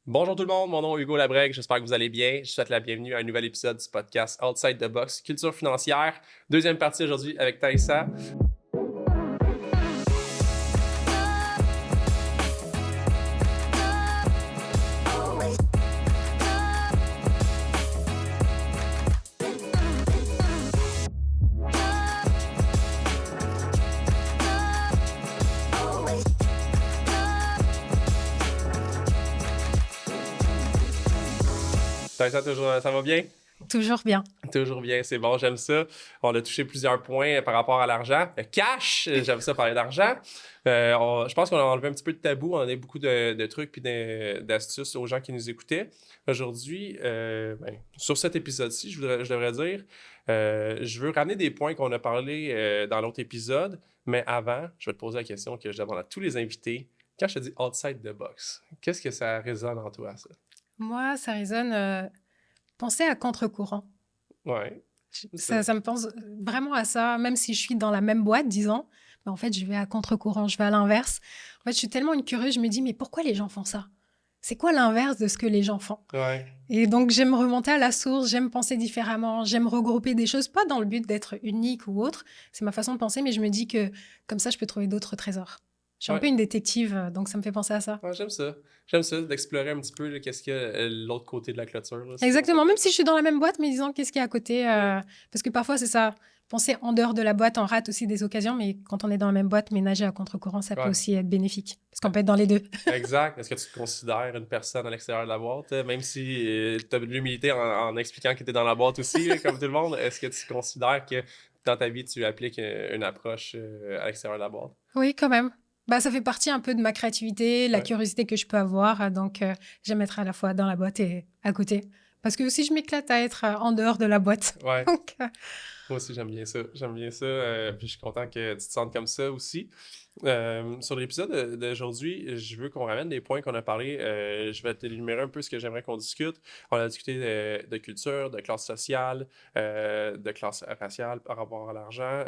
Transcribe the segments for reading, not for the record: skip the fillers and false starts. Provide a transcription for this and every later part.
Bonjour tout le monde, mon nom est Hugo Labrègue, j'espère que vous allez bien. Je souhaite la bienvenue à un nouvel épisode du podcast Outside the Box, culture financière. Deuxième partie aujourd'hui avec Taïssa. Taïssa, toujours, ça va bien? Toujours bien. Toujours bien, c'est bon, j'aime ça. On a touché plusieurs points par rapport à l'argent. Cash, j'aime ça parler d'argent. Je pense qu'on a enlevé un petit peu de tabou, on a donné beaucoup de trucs et d'astuces aux gens qui nous écoutaient. Aujourd'hui, sur cet épisode-ci, je devrais dire, je veux ramener des points qu'on a parlé dans l'autre épisode, mais avant, je vais te poser la question que je demande à tous les invités. Quand je te dis « outside the box », qu'est-ce que ça résonne en toi, ça? Moi, ça résonne penser à contre-courant. Ouais. Ça me pense vraiment à ça, même si je suis dans la même boîte, disons. Mais en fait, je vais à contre-courant, je vais à l'inverse. En fait, je suis tellement une curieuse, je me dis, mais pourquoi les gens font ça? C'est quoi l'inverse de ce que les gens font? Ouais. Et donc, j'aime remonter à la source, j'aime penser différemment, j'aime regrouper des choses, pas dans le but d'être unique ou autre. C'est ma façon de penser, mais je me dis que comme ça, je peux trouver d'autres trésors. Je suis un peu une détective, donc ça me fait penser à ça. Ouais, j'aime ça. J'aime ça, d'explorer un petit peu là, qu'est-ce qu'il y a l'autre côté de la clôture. Là, Exactement, même si je suis dans la même boîte, mais disons qu'est-ce qu'il y a à côté. Parce que parfois, c'est ça. Penser en dehors de la boîte, on rate aussi des occasions, mais quand on est dans la même boîte, ménager à contre-courant, ça peut aussi être bénéfique. Parce qu'on peut être dans les deux. Exact. Est-ce que tu te considères une personne à l'extérieur de la boîte, même si tu as de l'humilité en expliquant que tu es dans la boîte aussi, comme tout le monde, est-ce que tu considères que dans ta vie, tu appliques une approche à l'extérieur de la boîte? Oui, quand même. Bah, ça fait partie un peu de ma créativité, la curiosité que je peux avoir. Donc, j'aime être à la fois dans la boîte et à côté. Parce que aussi, je m'éclate à être en dehors de la boîte. Ouais. Donc, Moi aussi, j'aime bien ça. J'aime bien ça. Puis je suis content que tu te sentes comme ça aussi. Sur l'épisode d'aujourd'hui, je veux qu'on ramène des points qu'on a parlé. Je vais t'énumérer un peu ce que j'aimerais qu'on discute. On a discuté de culture, de classe sociale, de classe raciale par rapport à l'argent.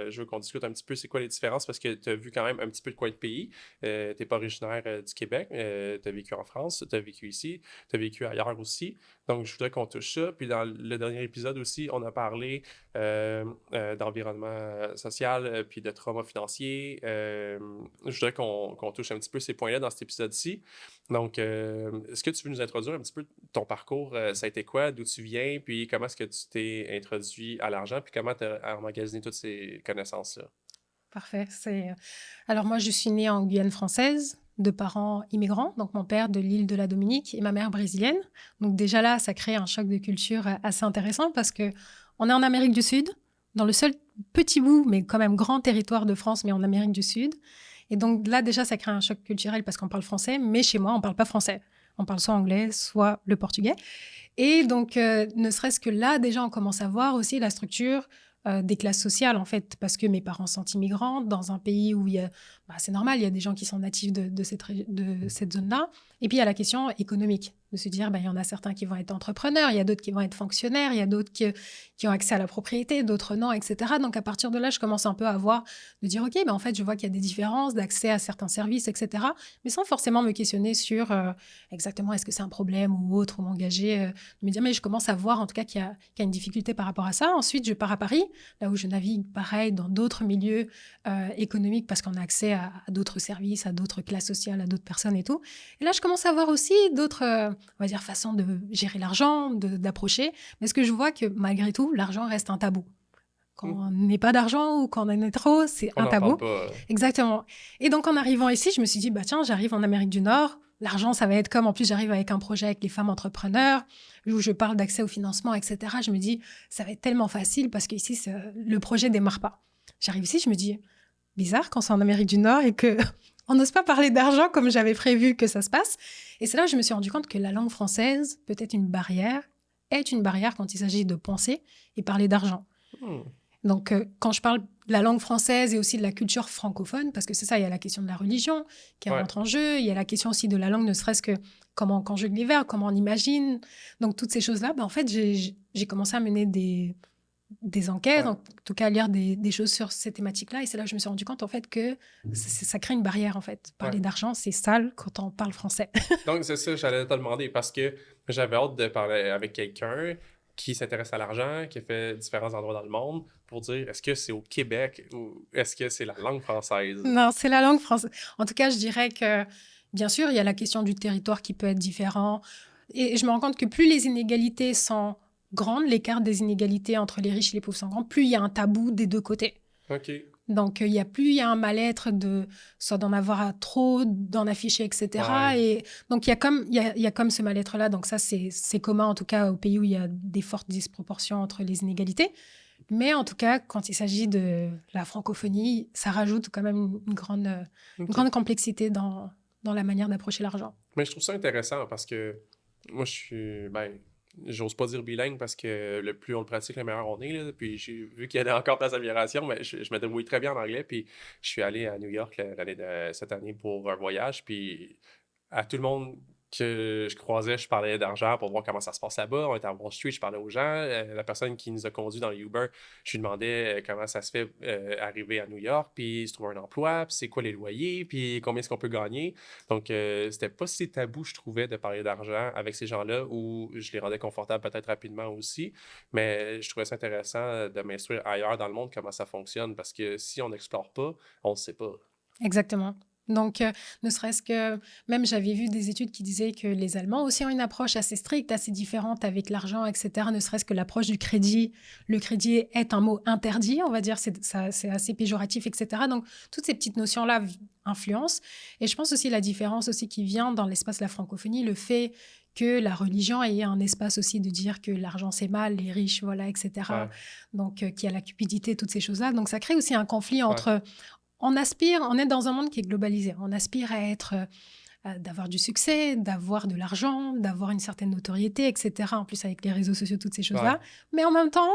Je veux qu'on discute un petit peu c'est quoi les différences parce que tu as vu quand même un petit peu de quoi de pays. Tu n'es pas originaire du Québec. Tu as vécu en France, tu as vécu ici, tu as vécu ailleurs aussi. Donc, je voudrais qu'on touche ça. Puis dans le dernier épisode aussi, on a parlé d'environnement social puis de trauma financier. Je voudrais qu'on touche un petit peu ces points-là dans cet épisode-ci. Donc, est-ce que tu veux nous introduire un petit peu ton parcours? Ça a été quoi? D'où tu viens? Puis comment est-ce que tu t'es introduit à l'argent? Puis comment tu as emmagasiné toutes ces connaissances-là? parfait. Alors, moi, je suis née en Guyane française, de parents immigrants. Donc, mon père de l'île de la Dominique et ma mère brésilienne. Donc, déjà là, ça crée un choc de culture assez intéressant parce que on est en Amérique du Sud, dans le seul petit bout, mais quand même grand territoire de France, mais en Amérique du Sud. Et donc, là, déjà, ça crée un choc culturel parce qu'on parle français, mais chez moi, on ne parle pas français. On parle soit anglais, soit le portugais. Et donc, ne serait-ce que là, déjà, on commence à voir aussi la structure des classes sociales, en fait, parce que mes parents sont immigrants dans un pays où c'est normal, il y a des gens qui sont natifs de cette zone-là. Et puis, il y a la question économique, de se dire, il y en a certains qui vont être entrepreneurs, il y a d'autres qui vont être fonctionnaires, il y a d'autres qui ont accès à la propriété, d'autres non, etc. Donc, à partir de là, je commence un peu à voir, de dire, OK, en fait, je vois qu'il y a des différences d'accès à certains services, etc. Mais sans forcément me questionner sur exactement est-ce que c'est un problème ou autre, ou m'engager, de me dire, mais je commence à voir en tout cas qu'il y a une difficulté par rapport à ça. Ensuite, je pars à Paris, là où je navigue pareil dans d'autres milieux économiques parce qu'on a accès à d'autres services, à d'autres classes sociales, à d'autres personnes et tout. Et là, je commence à voir aussi d'autres, on va dire, façons de gérer l'argent, d'approcher. Mais ce que je vois que malgré tout, l'argent reste un tabou. Quand on n'est pas d'argent ou quand on en est trop, c'est un tabou. Pas, Exactement. Et donc, en arrivant ici, je me suis dit, tiens, j'arrive en Amérique du Nord. L'argent, ça va être comme, en plus, j'arrive avec un projet avec les femmes entrepreneurs, où je parle d'accès au financement, etc. Je me dis, ça va être tellement facile parce qu'ici, le projet démarre pas. J'arrive ici, je me dis, bizarre quand c'est en Amérique du Nord et que on n'ose pas parler d'argent comme j'avais prévu que ça se passe. Et c'est là où je me suis rendu compte que la langue française peut être une barrière, est une barrière quand il s'agit de penser et parler d'argent. Donc, quand je parle de la langue française et aussi de la culture francophone, parce que c'est ça, il y a la question de la religion qui rentre en jeu, il y a la question aussi de la langue, ne serait-ce que comment on conjugue les verbes, comment on imagine. Donc, toutes ces choses-là, en fait, j'ai commencé à mener des enquêtes, Ouais. en tout cas lire des choses sur ces thématiques-là. Et c'est là que je me suis rendu compte en fait que ça crée une barrière en fait. Parler Ouais. d'argent, c'est sale quand on parle français. Donc, c'est ça, j'allais te demander parce que j'avais hâte de parler avec quelqu'un qui s'intéresse à l'argent, qui a fait différents endroits dans le monde pour dire est-ce que c'est au Québec ou est-ce que c'est la langue française? Non, c'est la langue française. En tout cas, je dirais que, bien sûr, il y a la question du territoire qui peut être différent. Et je me rends compte que plus les inégalités sont grandes, l'écart des inégalités entre les riches et les pauvres sont grands, plus il y a un tabou des deux côtés. OK. Donc, plus il y a un mal-être soit d'en avoir trop, d'en afficher, etc. Ouais. Et donc, il y a comme ce mal-être-là. Donc, ça, c'est commun, en tout cas, aux pays où il y a des fortes disproportions entre les inégalités. Mais en tout cas, quand il s'agit de la francophonie, ça rajoute quand même une OK. grande complexité dans la manière d'approcher l'argent. Mais je trouve ça intéressant parce que moi, je suis, ben, j'ose pas dire bilingue parce que le plus on le pratique, le meilleur on est, là. Puis j'ai vu qu'il y a encore place d'amélioration, mais je me débrouille très bien en anglais. Puis je suis allé à New York cette année pour un voyage. Puis à tout le monde que je croisais, je parlais d'argent pour voir comment ça se passe là-bas. On était à Wall Street, je parlais aux gens. La personne qui nous a conduits dans le Uber, je lui demandais comment ça se fait arriver à New York, puis se trouver un emploi, puis c'est quoi les loyers, puis combien est-ce qu'on peut gagner. Donc, c'était pas si tabou, je trouvais, de parler d'argent avec ces gens-là, où je les rendais confortables peut-être rapidement aussi. Mais je trouvais ça intéressant de m'instruire ailleurs dans le monde comment ça fonctionne, parce que si on n'explore pas, on ne sait pas. Exactement. Donc, ne serait-ce que, même j'avais vu des études qui disaient que les Allemands aussi ont une approche assez stricte, assez différente avec l'argent, etc. Ne serait-ce que l'approche du crédit. Le crédit est un mot interdit, on va dire, c'est assez péjoratif, etc. Donc, toutes ces petites notions-là influencent. Et je pense aussi la différence aussi qui vient dans l'espace de la francophonie, le fait que la religion ait un espace aussi de dire que l'argent c'est mal, les riches, voilà, etc. Ouais. Donc, qu'il y a la cupidité, toutes ces choses-là. Donc, ça crée aussi un conflit Ouais. entre... On est dans un monde qui est globalisé. On aspire à être, d'avoir du succès, d'avoir de l'argent, d'avoir une certaine notoriété, etc. En plus, avec les réseaux sociaux, toutes ces choses-là. Ouais. Mais en même temps,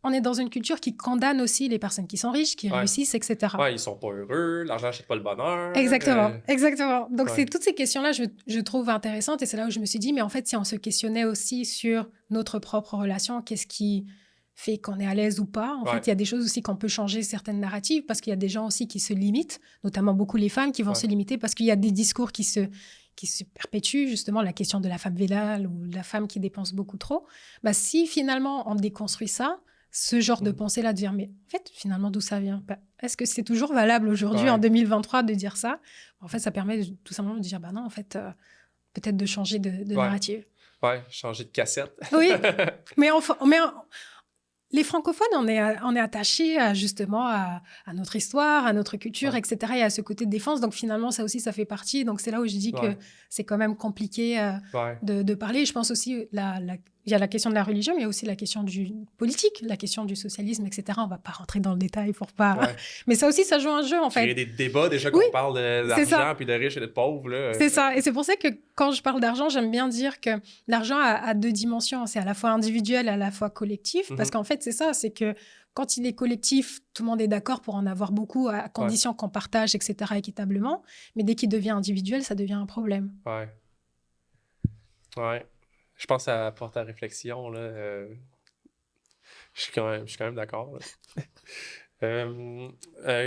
on est dans une culture qui condamne aussi les personnes qui sont riches, qui Ouais. réussissent, etc. Ouais, ils sont pas heureux, l'argent n'achète pas le bonheur. Exactement, exactement. Donc, ouais. c'est toutes ces questions-là, je trouve intéressantes. Et c'est là où je me suis dit, mais en fait, si on se questionnait aussi sur notre propre relation, qu'est-ce qui fait qu'on est à l'aise ou pas. En Ouais. fait, il y a des choses aussi qu'on peut changer certaines narratives parce qu'il y a des gens aussi qui se limitent, notamment beaucoup les femmes qui vont Ouais. se limiter parce qu'il y a des discours qui se perpétuent, justement la question de la femme vénale ou de la femme qui dépense beaucoup trop. Bah, si finalement on déconstruit ça, ce genre de pensée-là, de dire mais en fait finalement d'où ça vient, bah, est-ce que c'est toujours valable aujourd'hui Ouais. en 2023 de dire ça? En fait, ça permet tout simplement de dire bah non, en fait peut-être de changer de Ouais. narrative. Ouais, changer de cassette. Oui, mais les francophones, on est attachés justement à notre histoire, à notre culture, Ouais. etc. et à ce côté de défense. Donc finalement, ça aussi, ça fait partie. Donc c'est là où je dis Ouais. que c'est quand même compliqué Ouais. de parler. Je pense aussi, il y a la question de la religion, mais il y a aussi la question du politique, la question du socialisme, etc. On ne va pas rentrer dans le détail pour pas... Ouais. Mais ça aussi, ça joue un jeu, en Créer fait. des débats déjà qu'on Oui, parle c'est ça. d'argent, puis de riches et de pauvres. Là. C'est ça. Et c'est pour ça que quand je parle d'argent, j'aime bien dire que l'argent a deux dimensions. C'est à la fois individuel et à la fois collectif. Parce qu'en fait, c'est ça. C'est que quand il est collectif, tout le monde est d'accord pour en avoir beaucoup, à condition qu'on partage, etc., équitablement. Mais dès qu'il devient individuel, ça devient un problème. Ouais. Ouais. Je pense que ça apporte à réflexion. Là. Je suis quand même d'accord.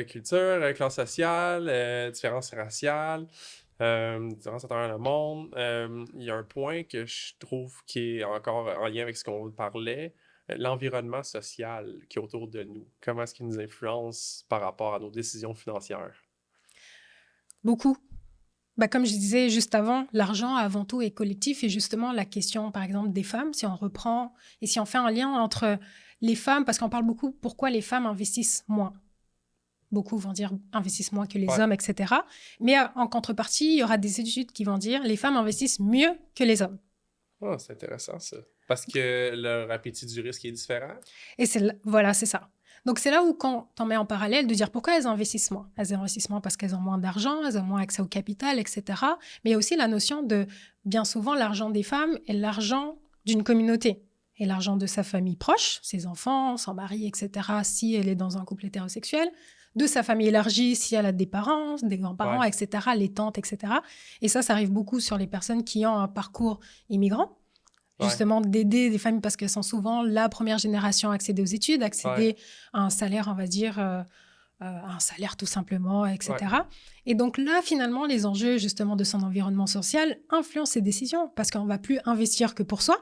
Culture, classe sociale, différence raciale, différence à travers le monde. Il y a un point que je trouve qui est encore en lien avec ce qu'on parlait, l'environnement social qui est autour de nous. Comment est-ce qu'il nous influence par rapport à nos décisions financières? Beaucoup. Bah, comme je disais juste avant, l'argent avant tout est collectif et justement la question par exemple des femmes, si on reprend et si on fait un lien entre les femmes, parce qu'on parle beaucoup pourquoi les femmes investissent moins. Beaucoup vont dire investissent moins que les hommes, etc. Mais en contrepartie, il y aura des études qui vont dire les femmes investissent mieux que les hommes. Oh, c'est intéressant ça. Parce que leur appétit du risque est différent. Et voilà, c'est ça. Donc, c'est là où, quand on met en parallèle, de dire pourquoi elles investissent moins. Elles investissent moins parce qu'elles ont moins d'argent, elles ont moins accès au capital, etc. Mais il y a aussi la notion de, bien souvent, l'argent des femmes est l'argent d'une communauté. Et l'argent de sa famille proche, ses enfants, son mari, etc., si elle est dans un couple hétérosexuel, de sa famille élargie, si elle a des parents, des grands-parents, etc., les tantes, etc. Et ça arrive beaucoup sur les personnes qui ont un parcours immigrant. Ouais, justement d'aider des familles parce qu'elles sont souvent la première génération à accéder aux études, ouais, accéder à un salaire, on va dire, un salaire tout simplement, ouais, etc. Et donc là, finalement, les enjeux justement de son environnement social influencent ses décisions parce qu'on ne va plus investir que pour soi,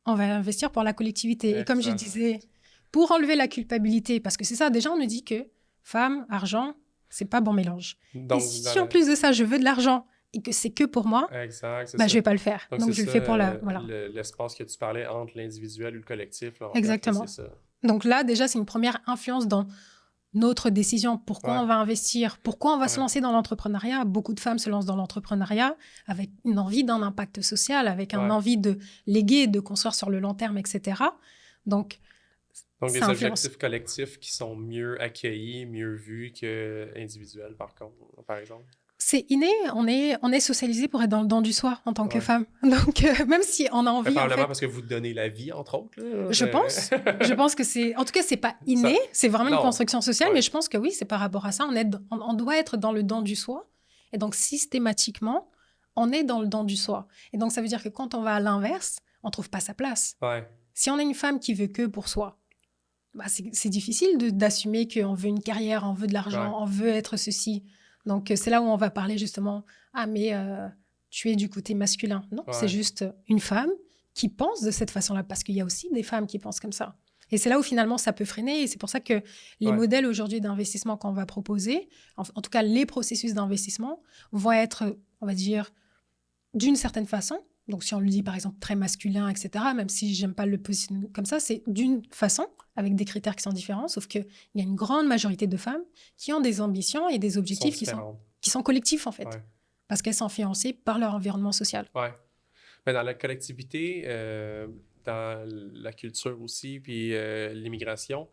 on va investir pour la collectivité. Et comme je exact. disais, pour enlever la culpabilité, parce que c'est ça, déjà on nous dit que femme, argent, c'est pas bon mélange. Et Donc, dans si en plus de ça, je veux de l'argent et que c'est que pour moi, exact, c'est bah, je ça. vais pas le faire. Donc, Donc c'est je le ça, fais pour la... Voilà, l'espace que tu parlais entre l'individuel ou le collectif, là, en fait, là, c'est exactement. ça. Donc là, déjà, c'est une première influence dans notre décision, pourquoi Ouais, on va investir, pourquoi on va se ouais, lancer dans l'entrepreneuriat. Beaucoup de femmes se lancent dans l'entrepreneuriat avec une envie d'un impact social, avec une ouais. envie de léguer, de construire sur le long terme, etc. Donc, Donc, ça des influence. objectifs collectifs qui sont mieux accueillis, mieux vus que individuels, par exemple. C'est inné, on est socialisé pour être dans le don du soi en tant que Ouais. femme. Donc, même si on a Mais envie, en probablement fait, parce que vous donnez la vie, entre autres, là. je pense, je pense que c'est, en tout cas, c'est pas Ça... inné, c'est vraiment une Non. construction sociale, mais Ouais. je pense que oui, c'est par rapport à ça. On doit être dans le don du soi. Et donc, systématiquement, on est dans le don du soi. Et donc, ça veut dire que quand on va à l'inverse, on trouve pas sa place. Ouais. Si on est une femme qui veut que pour soi, bah, c'est difficile d'assumer qu'on veut une carrière, on veut de Ouais. l'argent, on veut être ceci. Donc, c'est là où on va parler justement, ah, mais tu es du côté masculin. Non, c'est Ouais. juste une femme qui pense de cette façon-là, parce qu'il y a aussi des femmes qui pensent comme ça. Et c'est là où finalement ça peut freiner. Et c'est pour ça que les Ouais. modèles aujourd'hui d'investissement qu'on va proposer, en tout cas les processus d'investissement, vont être, on va dire, d'une certaine façon. Donc, si on le dit par exemple très masculin, etc., même si j'aime pas le positionner comme ça, c'est d'une façon, avec des critères qui sont différents, sauf qu'il y a une grande majorité de femmes qui ont des ambitions et des Qui sont objectifs différentes. qui sont collectifs en fait, Ouais. parce qu'elles sont influencées par leur environnement social. Ouais. Mais dans la collectivité, dans la culture aussi, puis l'immigration,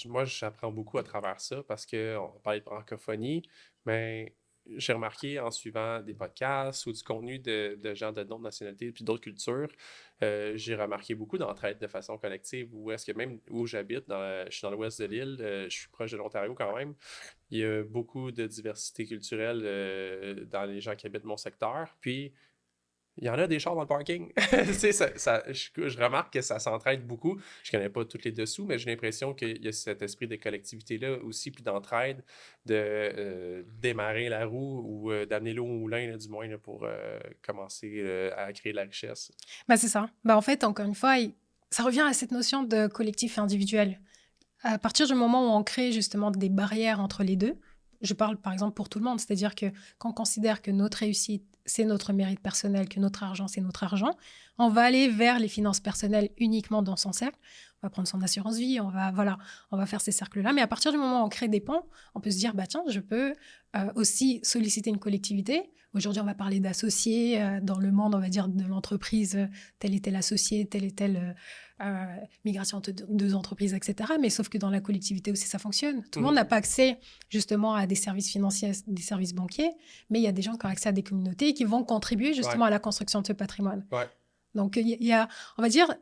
moi, j'apprends beaucoup à travers ça parce qu'on parlait de francophonie, mais j'ai remarqué en suivant des podcasts ou du contenu de gens de d'autres nationalités puis d'autres cultures, j'ai remarqué beaucoup d'entraide de façon collective. Où est-ce que même où j'habite, je suis dans l'ouest de l'île, je suis proche de l'Ontario quand même, il y a beaucoup de diversité culturelle dans les gens qui habitent mon secteur. Puis il y en a des chars dans le parking. Tu sais, je remarque que ça s'entraide beaucoup. Je connais pas tous les dessous, mais j'ai l'impression qu'il y a cet esprit de collectivité-là aussi, puis d'entraide, de démarrer la roue ou d'amener l'eau au moulin, là, du moins, là, pour commencer à créer de la richesse. Bah, c'est ça. Bah, en fait, encore une fois, ça revient à cette notion de collectif et individuel. À partir du moment où on crée justement des barrières entre les deux, je parle par exemple pour tout le monde, c'est-à-dire que quand on considère que notre réussite, c'est notre mérite personnel, que notre argent, c'est notre argent, on va aller vers les finances personnelles uniquement dans son cercle. On va prendre son assurance vie, on va faire ces cercles-là. Mais à partir du moment où on crée des ponts, on peut se dire, bah tiens, je peux aussi solliciter une collectivité. Aujourd'hui, on va parler d'associés dans le monde, on va dire, de l'entreprise, tel et tel associé, tel et tel migration entre deux entreprises, etc. Mais sauf que dans la collectivité aussi, ça fonctionne. Tout le monde n'a pas accès justement à des services financiers, des services banquiers, mais il y a des gens qui ont accès à des communautés qui vont contribuer justement Ouais. à la construction de ce patrimoine. Ouais. Donc, il y a, on va dire,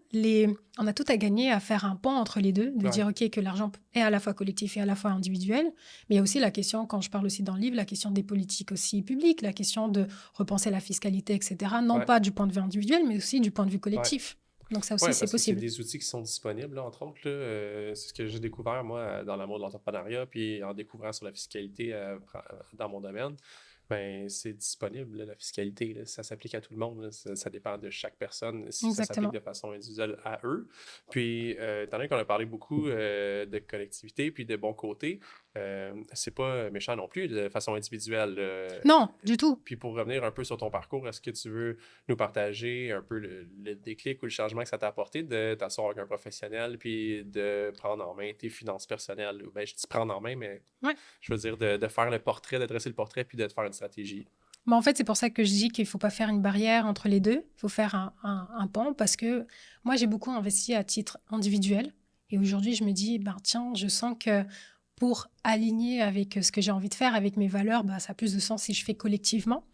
on a tout à gagner à faire un pont entre les deux, de Ouais. dire, OK, que l'argent est à la fois collectif et à la fois individuel. Mais il y a aussi la question, quand je parle aussi dans le livre, la question des politiques aussi publiques, la question de repenser la fiscalité, etc. Non Ouais. pas du point de vue individuel, mais aussi du point de vue Ouais. collectif. Donc, ça aussi, Ouais, c'est parce que c'est possible. des outils qui sont disponibles, là, entre autres. Là, c'est ce que j'ai découvert, moi, dans l'amour de l'entrepreneuriat, puis en découvrant sur la fiscalité dans mon domaine. Ben, c'est disponible, là, la fiscalité. Là. Ça s'applique à tout le monde. Là. Ça dépend de chaque personne, si ça s'applique Exactement. de façon individuelle à eux. Puis, étant donné qu'on a parlé beaucoup de collectivité puis de bons côtés, c'est pas méchant non plus de façon individuelle. Non, du tout. Puis pour revenir un peu sur ton parcours, est-ce que tu veux nous partager un peu le déclic ou le changement que ça t'a apporté de t'asseoir avec un professionnel puis de prendre en main tes finances personnelles? Ben, je dis prendre en main, mais Ouais. je veux dire de faire le portrait, de dresser le portrait puis de te faire une stratégie. Mais en fait, c'est pour ça que je dis qu'il ne faut pas faire une barrière entre les deux. Il faut faire un pont parce que moi, j'ai beaucoup investi à titre individuel. Et aujourd'hui, je me dis, ben, tiens, je sens que pour aligner avec ce que j'ai envie de faire, avec mes valeurs, ben, ça a plus de sens si je fais collectivement,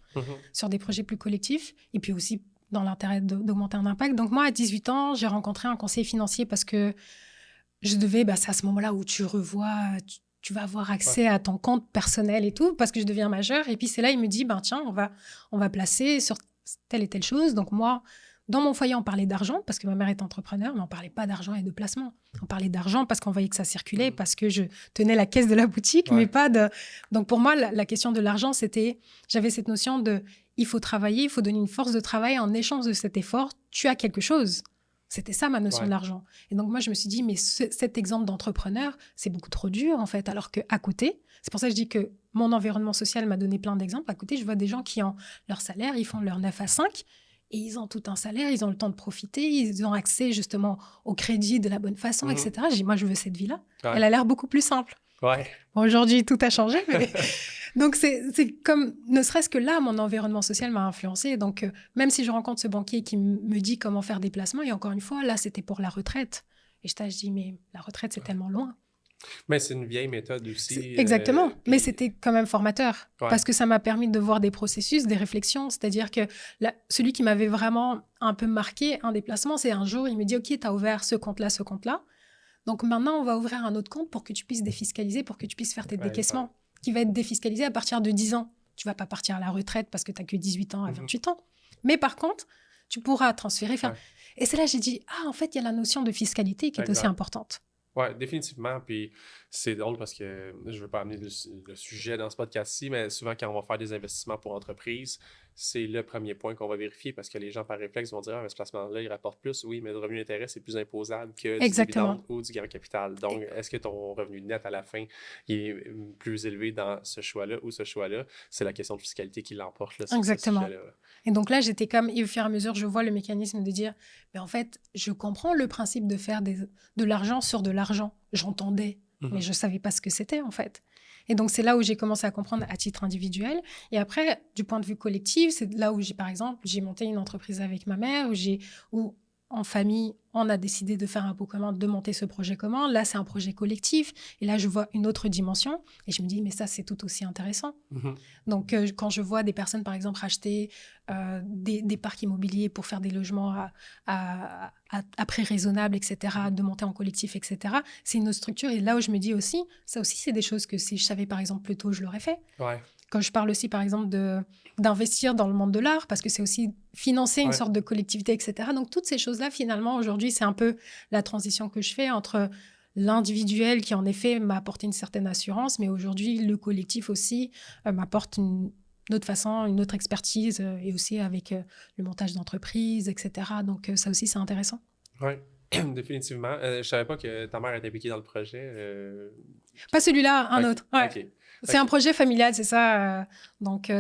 sur des projets plus collectifs. Et puis aussi dans l'intérêt d'augmenter un impact. Donc moi, à 18 ans, j'ai rencontré un conseiller financier parce que je devais, bah, c'est à ce moment-là où tu revois, tu vas avoir accès à ton compte personnel et tout, parce que je deviens majeure. Et puis c'est là, il me dit, ben tiens, on va placer sur telle et telle chose. Donc moi, dans mon foyer, on parlait d'argent parce que ma mère est entrepreneur, mais on parlait pas d'argent et de placement. On parlait d'argent parce qu'on voyait que ça circulait, parce que je tenais la caisse de la boutique, mais pas de... Donc, pour moi, la question de l'argent, j'avais cette notion de, il faut travailler, il faut donner une force de travail. En échange de cet effort, tu as quelque chose. C'était ça, ma notion de l'argent. Et donc, moi, je me suis dit, mais cet exemple d'entrepreneur, c'est beaucoup trop dur, en fait, alors qu'à côté, c'est pour ça que je dis que mon environnement social m'a donné plein d'exemples. À côté, je vois des gens qui ont leur salaire, ils font leur 9 à 5, et ils ont tout un salaire, ils ont le temps de profiter, ils ont accès justement au crédit de la bonne façon, etc. Je dis, moi, je veux cette vie-là. Elle a l'air beaucoup plus simple. Bon, aujourd'hui, tout a changé. Mais... Donc, c'est comme, ne serait-ce que là, mon environnement social m'a influencé. Donc, même si je rencontre ce banquier qui me dit comment faire des placements, et encore une fois, là, c'était pour la retraite. Et je dis, mais la retraite, c'est tellement loin. Mais c'est une vieille méthode aussi. Exactement, mais c'était quand même formateur parce que ça m'a permis de voir des processus, des réflexions. C'est-à-dire que celui qui m'avait vraiment un peu marqué un déplacement, c'est un jour, il me dit « Ok, tu as ouvert ce compte-là, ce compte-là. Donc maintenant, on va ouvrir un autre compte pour que tu puisses défiscaliser, pour que tu puisses faire tes décaissements, qui va être défiscalisé à partir de 10 ans. Tu vas pas partir à la retraite parce que tu n'as que 18 ans à 28 ans. Mais par contre, tu pourras transférer. Et c'est là que j'ai dit « Ah, en fait, il y a la notion de fiscalité qui est aussi importante. » Oui, définitivement. Puis c'est drôle parce que je ne veux pas amener le sujet dans ce podcast-ci, mais souvent, quand on va faire des investissements pour entreprise, c'est le premier point qu'on va vérifier parce que les gens, par réflexe, vont dire « Ah, mais ce placement-là, il rapporte plus. » Oui, mais le revenu d'intérêt, c'est plus imposable que du dividende ou du gain capital. Donc, est-ce que ton revenu net à la fin est plus élevé dans ce choix-là ou ce choix-là? C'est la question de fiscalité qui l'emporte. Là, exactement. Ce et donc là, j'étais comme, et au fur et à mesure, je vois le mécanisme de dire, mais en fait, je comprends le principe de faire de l'argent sur de l'argent. J'entendais, mais je ne savais pas ce que c'était, en fait. Et donc, c'est là où j'ai commencé à comprendre à titre individuel. Et après, du point de vue collectif, c'est là où par exemple, j'ai monté une entreprise avec ma mère, où en famille, on a décidé de faire un pot commun, de monter ce projet commun. Là, c'est un projet collectif. Et là, je vois une autre dimension. Et je me dis, mais ça, c'est tout aussi intéressant. Donc, quand je vois des personnes, par exemple, acheter des parcs immobiliers pour faire des logements à prix raisonnable, etc., de monter en collectif, etc., c'est une autre structure. Et là où je me dis aussi, ça aussi, c'est des choses que si je savais, par exemple, plus tôt, je l'aurais fait. Quand je parle aussi, par exemple, d'investir dans le monde de l'art, parce que c'est aussi financer une sorte de collectivité, etc. Donc, toutes ces choses-là, finalement, aujourd'hui, c'est un peu la transition que je fais entre l'individuel qui, en effet, m'a apporté une certaine assurance, mais aujourd'hui, le collectif aussi m'apporte une autre façon, une autre expertise, et aussi avec le montage d'entreprise, etc. Donc, ça aussi, c'est intéressant. Oui, définitivement. Je ne savais pas que ta mère était impliquée dans le projet. Pas celui-là, un autre. Ouais. Okay. C'est un projet familial, c'est ça. Donc,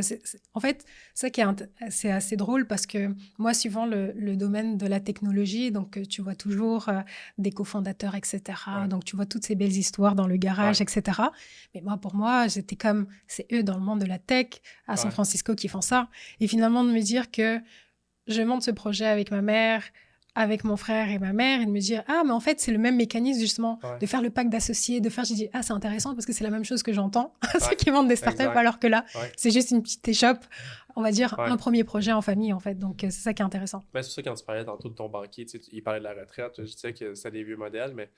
en fait, ça qui c'est assez drôle parce que moi, suivant le domaine de la technologie, donc tu vois toujours des cofondateurs, etc. Donc, tu vois toutes ces belles histoires dans le garage, etc. Mais moi, pour moi, j'étais comme, c'est eux dans le monde de la tech à San Francisco qui font ça. Et finalement, de me dire que je monte ce projet avec ma mère, avec mon frère et ma mère, et de me dire, ah, mais en fait, c'est le même mécanisme, justement, de faire le pack d'associés, de faire, j'ai dit, ah, c'est intéressant parce que c'est la même chose que j'entends, ceux qui vendent des startups, alors que là, c'est juste une petite échoppe, on va dire, un premier projet en famille, en fait. Donc, c'est ça qui est intéressant. Mais c'est pour ça, quand tu parlais tantôt de ton banquier, il parlait de la retraite, je disais que c'était des vieux modèles, mais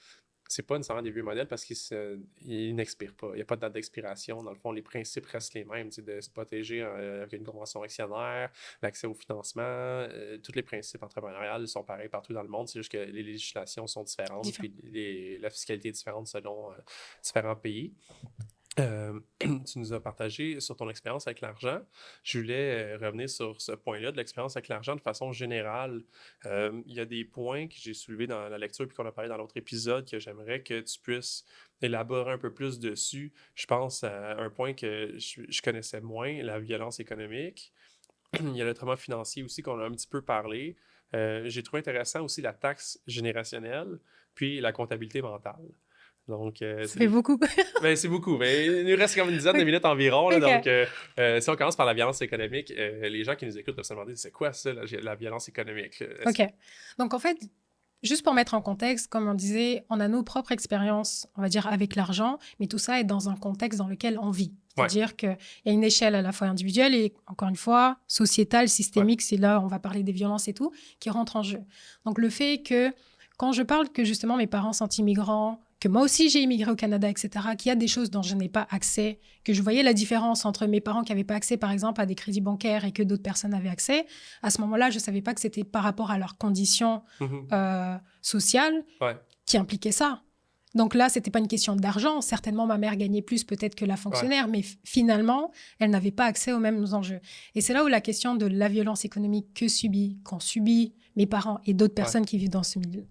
c'est pas nécessairement des vieux modèles parce qu'ils n'expirent pas. Il n'y a pas de date d'expiration. Dans le fond, les principes restent les mêmes, de se protéger avec une convention actionnaire, l'accès au financement, tous les principes entrepreneuriales sont pareils partout dans le monde. C'est juste que les législations sont différentes, puis la fiscalité est différente selon différents pays. Tu nous as partagé sur ton expérience avec l'argent. Je voulais revenir sur ce point-là de l'expérience avec l'argent de façon générale. Il y a des points que j'ai soulevés dans la lecture puis qu'on a parlé dans l'autre épisode que j'aimerais que tu puisses élaborer un peu plus dessus. Je pense à un point que je connaissais moins, la violence économique. Il y a le trauma financier aussi qu'on a un petit peu parlé. J'ai trouvé intéressant aussi la taxe générationnelle puis la comptabilité mentale. Donc, ça fait beaucoup. Ben, c'est beaucoup. Mais il nous reste comme une dizaine de minutes environ. Là, donc, si on commence par la violence économique, les gens qui nous écoutent doivent se demander c'est quoi ça, la violence économique? OK. Donc, en fait, juste pour mettre en contexte, comme on disait, on a nos propres expériences, on va dire, avec l'argent, mais tout ça est dans un contexte dans lequel on vit. C'est-à-dire qu'il y a une échelle à la fois individuelle et, encore une fois, sociétale, systémique, c'est là où on va parler des violences et tout, qui rentrent en jeu. Donc, le fait que, quand je parle que, justement, mes parents sont immigrants, que moi aussi j'ai immigré au Canada, etc., qu'il y a des choses dont je n'ai pas accès, que je voyais la différence entre mes parents qui n'avaient pas accès, par exemple, à des crédits bancaires et que d'autres personnes avaient accès, à ce moment-là, je ne savais pas que c'était par rapport à leurs conditions sociales Ouais. qui impliquaient ça. Donc là, c'était pas une question d'argent. Certainement, ma mère gagnait plus peut-être que la fonctionnaire, mais finalement, elle n'avait pas accès aux mêmes enjeux. Et c'est là où la question de la violence économique qu'ont subi mes parents et d'autres personnes qui vivent dans ce milieu,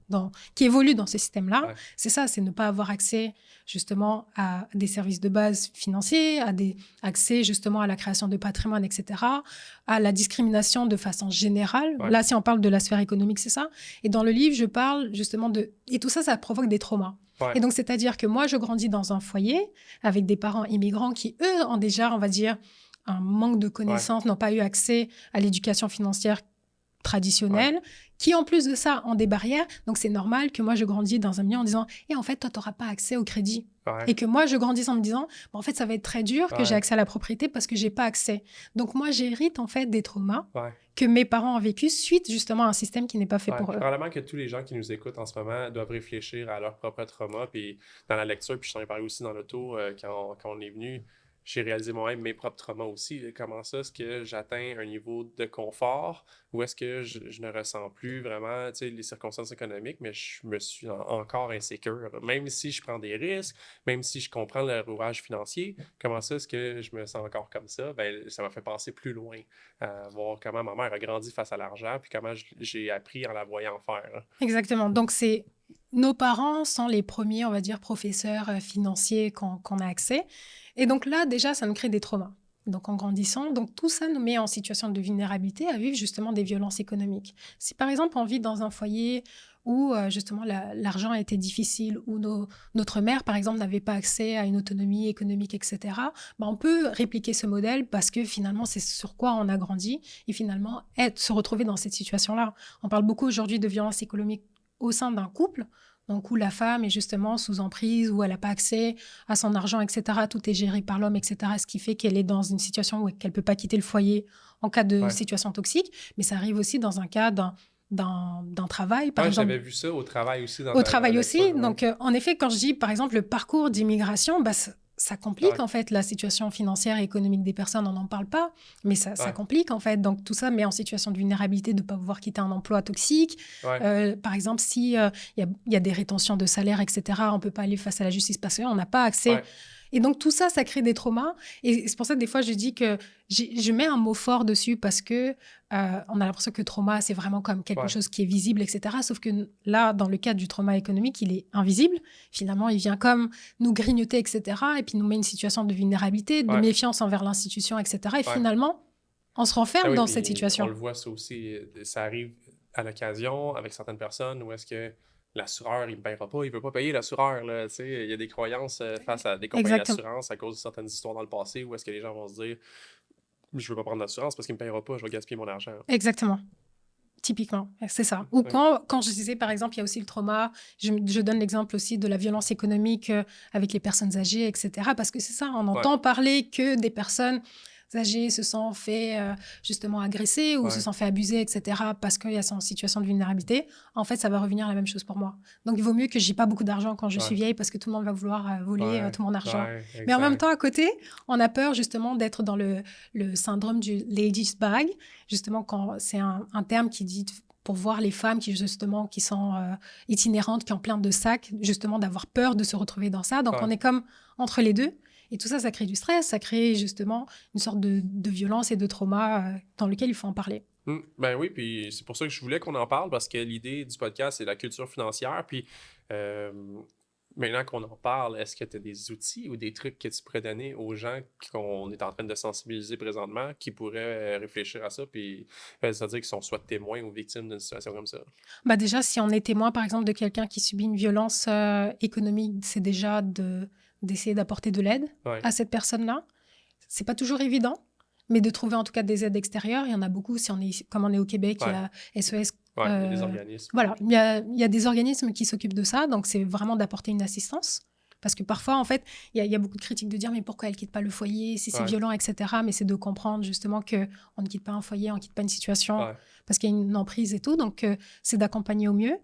qui évoluent dans ce système-là, c'est ça, c'est ne pas avoir accès justement à des services de base financiers, accès justement à la création de patrimoine, etc., à la discrimination de façon générale. Là, si on parle de la sphère économique, c'est ça. Et dans le livre, je parle justement de... Et tout ça, ça provoque des traumas. Et donc, c'est-à-dire que moi, je grandis dans un foyer avec des parents immigrants qui, eux, ont déjà, on va dire, un manque de connaissances, n'ont pas eu accès à l'éducation financière traditionnelle, qui, en plus de ça, ont des barrières. Donc, c'est normal que moi, je grandis dans un milieu en disant « Et en fait, toi, tu n'auras pas accès au crédit. » Et que moi, je grandisse en me disant « En fait, ça va être très dur que j'ai accès à la propriété parce que je n'ai pas accès. » Donc, moi, j'hérite, en fait, des traumas que mes parents ont vécu suite, justement, à un système qui n'est pas fait pour eux. Probablement que tous les gens qui nous écoutent en ce moment doivent réfléchir à leur propre trauma. Puis, dans la lecture, puis je t'en ai parlé aussi dans l'auto quand on est venu, j'ai réalisé moi-même mes propres traumas aussi. Comment ça, est-ce que j'atteins un niveau de confort ou est-ce que je ne ressens plus vraiment les circonstances économiques, mais je me suis encore insécure. Même si je prends des risques, même si je comprends le rouage financier, comment ça, est-ce que je me sens encore comme ça? Ben, ça m'a fait penser plus loin, voir comment ma mère a grandi face à l'argent puis comment j'ai appris en la voyant faire. Exactement. Donc, nos parents sont les premiers, on va dire, professeurs financiers qu'on a accès. Et donc là, déjà, ça nous crée des traumas. Donc, en grandissant, donc tout ça nous met en situation de vulnérabilité à vivre justement des violences économiques. Si, par exemple, on vit dans un foyer où, justement, l'argent était difficile, où notre mère, par exemple, n'avait pas accès à une autonomie économique, etc., ben, on peut répliquer ce modèle parce que, finalement, c'est sur quoi on a grandi et, finalement, se retrouver dans cette situation-là. On parle beaucoup aujourd'hui de violences économiques au sein d'un couple, donc où la femme est justement sous emprise, où elle n'a pas accès à son argent, etc. Tout est géré par l'homme, etc. Ce qui fait qu'elle est dans une situation où qu'elle ne peut pas quitter le foyer en cas de situation toxique. Mais ça arrive aussi dans un cas d'un travail, par exemple. J'avais vu ça au travail aussi. Au travail aussi. Donc, en effet, quand je dis, par exemple, le parcours d'immigration, ça complique, en fait, la situation financière et économique des personnes. On n'en parle pas, mais ça complique, en fait. Donc, tout ça met en situation de vulnérabilité de ne pas pouvoir quitter un emploi toxique. Par exemple, s'il y a des rétentions de salaire, etc., on ne peut pas aller face à la justice parce qu'on n'a pas accès. Et donc, tout ça, ça crée des traumas. Et c'est pour ça que des fois, je dis que je mets un mot fort dessus parce que on a l'impression que trauma, c'est vraiment comme quelque chose qui est visible, etc. Sauf que là, dans le cadre du trauma économique, il est invisible. Finalement, il vient comme nous grignoter, etc. Et puis nous met une situation de vulnérabilité, de méfiance envers l'institution, etc. Et finalement, on se renferme dans cette situation. On le voit, ça aussi. Ça arrive à l'occasion avec certaines personnes où est-ce que l'assureur, il ne paiera pas, il ne veut pas payer l'assureur. Il y a des croyances face à des compagnies d'assurance à cause de certaines histoires dans le passé où est-ce que les gens vont se dire « Je ne veux pas prendre l'assurance parce qu'il ne me paiera pas, je vais gaspiller mon argent. » Exactement. Typiquement, c'est ça. Ou quand je disais, par exemple, il y a aussi le trauma, je donne l'exemple aussi de la violence économique avec les personnes âgées, etc. Parce que c'est ça, on entend parler que des personnes âgées se sont fait justement agresser ou se sont fait abuser, etc. parce qu'il y a en situation de vulnérabilité. En fait, ça va revenir la même chose pour moi. Donc, il vaut mieux que j'ai pas beaucoup d'argent quand je suis vieille parce que tout le monde va vouloir voler tout mon argent. Mais en même temps, à côté, on a peur justement d'être dans le syndrome du lady's bag. Justement, quand c'est un terme qui dit pour voir les femmes qui sont itinérantes, qui ont plein de sacs, justement d'avoir peur de se retrouver dans ça. Donc, on est comme entre les deux. Et tout ça, ça crée du stress, ça crée justement une sorte de violence et de trauma dans lequel il faut en parler. Ben oui, puis c'est pour ça que je voulais qu'on en parle, parce que l'idée du podcast, c'est la culture financière. Puis maintenant qu'on en parle, est-ce que tu as des outils ou des trucs que tu pourrais donner aux gens qu'on est en train de sensibiliser présentement, qui pourraient réfléchir à ça, puis c'est-à-dire qu'ils sont soit témoins ou victimes d'une situation comme ça? Bah déjà, si on est témoin, par exemple, de quelqu'un qui subit une violence économique, c'est déjà d'essayer d'apporter de l'aide à cette personne-là. C'est pas toujours évident, mais de trouver en tout cas des aides extérieures. Il y en a beaucoup. Comme on est au Québec, il y a SOS. Il y a des organismes. Voilà, il y a des organismes qui s'occupent de ça. Donc, c'est vraiment d'apporter une assistance. Parce que parfois, en fait, il y a beaucoup de critiques de dire mais pourquoi elle quitte pas le foyer, si c'est violent, etc. Mais c'est de comprendre justement qu'on ne quitte pas un foyer, on ne quitte pas une situation parce qu'il y a une emprise et tout. Donc, c'est d'accompagner au mieux.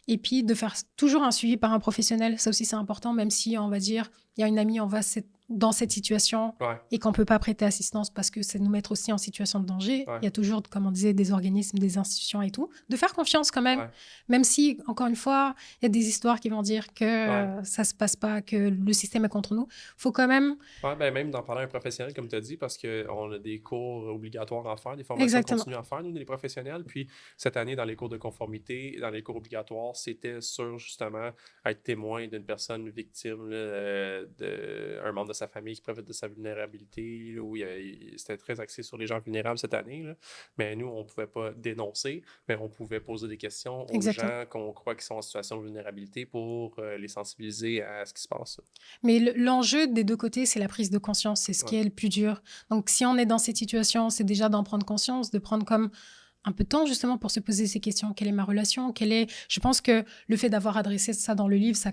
Et puis, de faire toujours un suivi par un professionnel. Ça aussi, c'est important, même si, on va dire, il y a une amie, on va dans cette situation et qu'on ne peut pas prêter assistance parce que c'est nous mettre aussi en situation de danger. Il y a toujours, comme on disait, des organismes, des institutions et tout. De faire confiance quand même, même si, encore une fois, il y a des histoires qui vont dire que ça ne se passe pas, que le système est contre nous. Il faut quand même... même d'en parler à un professionnel, comme tu as dit, parce qu'on a des cours obligatoires à faire, des formations continues à faire, nous, les professionnels. Puis, cette année, dans les cours de conformité, dans les cours obligatoires, c'était sur, justement, être témoin d'une personne victime d'un membre de sa famille qui profite de sa vulnérabilité. C'était très axé sur les gens vulnérables cette année. Là. Mais nous, on ne pouvait pas dénoncer, mais on pouvait poser des questions aux gens qu'on croit qui sont en situation de vulnérabilité pour les sensibiliser à ce qui se passe. Mais l'enjeu des deux côtés, c'est la prise de conscience. C'est ce qui est le plus dur. Donc, si on est dans cette situation, c'est déjà d'en prendre conscience, de prendre comme un peu de temps justement pour se poser ces questions. Quelle est ma relation? Je pense que le fait d'avoir adressé ça dans le livre, ça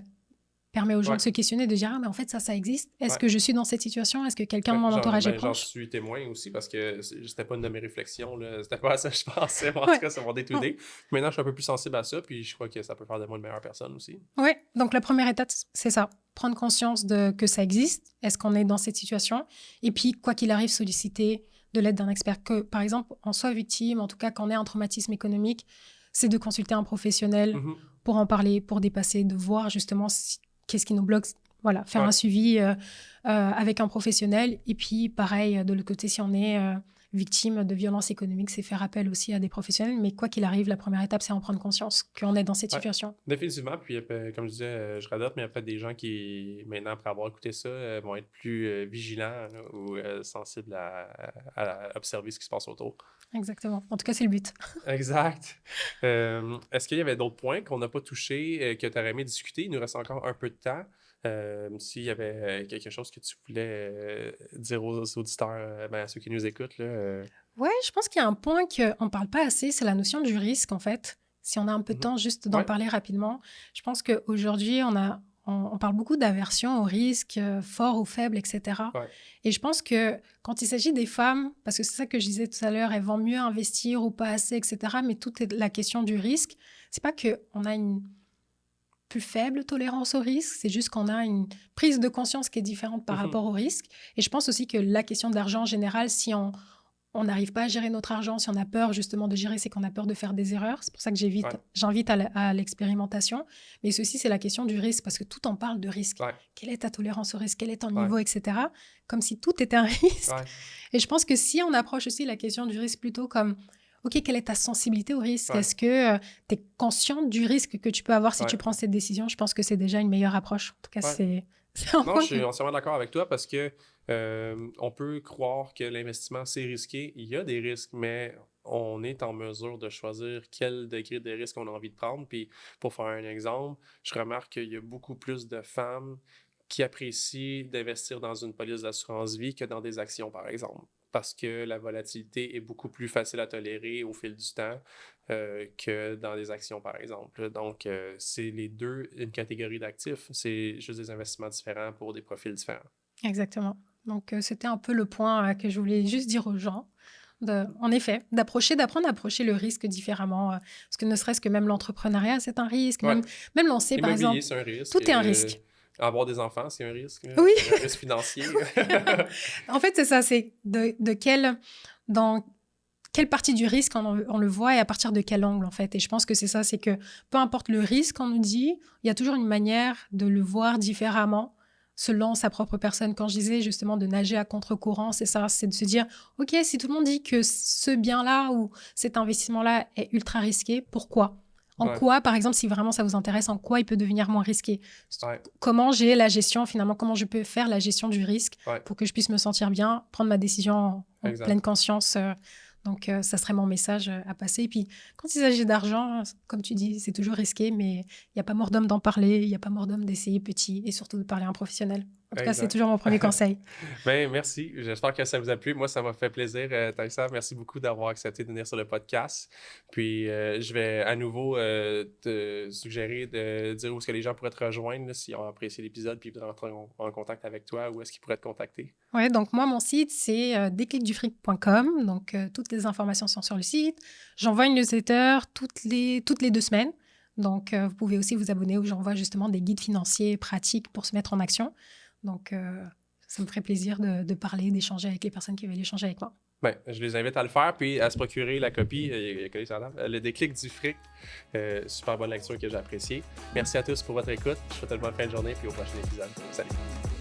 permet aux gens de se questionner, de dire « Ah, mais en fait, ça existe. Est-ce que je suis dans cette situation? Est-ce que quelqu'un de mon entourage est proche? » J'en suis témoin aussi parce que c'était pas une de mes réflexions. C'était pas à ça que je pensais. En tout cas, c'est mon day-to-day. Maintenant, je suis un peu plus sensible à ça, puis je crois que ça peut faire de moi une meilleure personne aussi. Oui, donc la première étape, c'est ça. Prendre conscience que ça existe. Est-ce qu'on est dans cette situation? Et puis, quoi qu'il arrive, solliciter de l'aide d'un expert. Que, par exemple, on soit victime, en tout cas, qu'on ait un traumatisme économique, c'est de consulter un professionnel pour en parler, pour dépasser, de voir justement qu'est-ce qui nous bloque. Voilà, faire un suivi avec un professionnel. Et puis, pareil, de l'autre côté, si on est victime de violences économiques, c'est faire appel aussi à des professionnels. Mais quoi qu'il arrive, la première étape, c'est en prendre conscience qu'on est dans cette situation. Définitivement. Puis, comme je disais, je radote, mais il y a peut-être des gens qui, maintenant, après avoir écouté ça, vont être plus vigilants ou sensibles à observer ce qui se passe autour. Exactement. En tout cas, c'est le but. Exact. Est-ce qu'il y avait d'autres points qu'on n'a pas touchés, que tu aurais aimé discuter? Il nous reste encore un peu de temps. S'il y avait quelque chose que tu voulais dire aux auditeurs, à ceux qui nous écoutent. Oui, je pense qu'il y a un point qu'on ne parle pas assez, c'est la notion du risque, en fait. Si on a un peu de temps juste d'en parler rapidement. Je pense qu'aujourd'hui, on parle beaucoup d'aversion au risque, fort ou faible, etc. Et je pense que quand il s'agit des femmes, parce que c'est ça que je disais tout à l'heure, elles vont mieux investir ou pas assez, etc. Mais tout est la question du risque. C'est pas qu'on a une plus faible tolérance au risque, c'est juste qu'on a une prise de conscience qui est différente par rapport au risque. Et je pense aussi que la question de l'argent en général, si on n'arrive pas à gérer notre argent, si on a peur justement de gérer, c'est qu'on a peur de faire des erreurs. C'est pour ça que j'invite à l'expérimentation. Mais ceci, c'est la question du risque, parce que tout en parle de risque. Quelle est ta tolérance au risque? Quel est ton niveau, etc. Comme si tout était un risque. Et je pense que si on approche aussi la question du risque plutôt comme OK, quelle est ta sensibilité au risque? Est-ce que tu es consciente du risque que tu peux avoir si tu prends cette décision? Je pense que c'est déjà une meilleure approche. En tout cas, c'est un point. Non, je suis entièrement d'accord avec toi parce que on peut croire que l'investissement, c'est risqué. Il y a des risques, mais on est en mesure de choisir quel degré de risque on a envie de prendre. Puis, pour faire un exemple, je remarque qu'il y a beaucoup plus de femmes qui apprécient d'investir dans une police d'assurance vie que dans des actions, par exemple. Parce que la volatilité est beaucoup plus facile à tolérer au fil du temps que dans des actions, par exemple. Donc, c'est les deux une catégorie d'actifs. C'est juste des investissements différents pour des profils différents. Exactement. Donc, c'était un peu le point que je voulais juste dire aux gens. En effet, d'apprendre à approcher le risque différemment. Parce que ne serait-ce que même l'entrepreneuriat, c'est un risque. Même lancer, par exemple. C'est un risque. Tout est un risque. Avoir des enfants, c'est un risque. Oui. Un risque financier. En fait, c'est ça. C'est dans quelle partie du risque on le voit et à partir de quel angle, en fait. Et je pense que c'est ça, c'est que peu importe le risque qu'on nous dit, il y a toujours une manière de le voir différemment selon sa propre personne. Quand je disais justement de nager à contre-courant, c'est ça, c'est de se dire, OK, si tout le monde dit que ce bien-là ou cet investissement-là est ultra risqué, pourquoi? En quoi, par exemple, si vraiment ça vous intéresse, en quoi il peut devenir moins risqué? Comment j'ai la gestion, finalement, comment je peux faire la gestion du risque pour que je puisse me sentir bien, prendre ma décision en pleine conscience. Donc, ça serait mon message à passer. Et puis, quand il s'agit d'argent, comme tu dis, c'est toujours risqué, mais il n'y a pas mort d'homme d'en parler, il n'y a pas mort d'homme d'essayer petit et surtout de parler à un professionnel. En tout cas, c'est Exact. toujours mon premier conseil. Ben, merci. J'espère que ça vous a plu. Moi, ça m'a fait plaisir, Taïsa. Merci beaucoup d'avoir accepté de venir sur le podcast. Puis, je vais à nouveau te suggérer de dire où est-ce que les gens pourraient te rejoindre là, s'ils ont apprécié l'épisode, puis rentrer en contact avec toi, où est-ce qu'ils pourraient te contacter. Ouais, donc moi, mon site, c'est déclicdufric.com. Donc, toutes les informations sont sur le site. J'envoie une newsletter toutes les 2 semaines. Donc, vous pouvez aussi vous abonner où j'envoie justement des guides financiers pratiques pour se mettre en action. Donc, ça me ferait plaisir de parler, d'échanger avec les personnes qui veulent échanger avec moi. Ben, je les invite à le faire, puis à se procurer la copie, il y a collé sur la table, Le déclic du fric. Super bonne lecture que j'ai appréciée. Merci à tous pour votre écoute. Je vous souhaite une bonne fin de journée, puis au prochain épisode. Salut!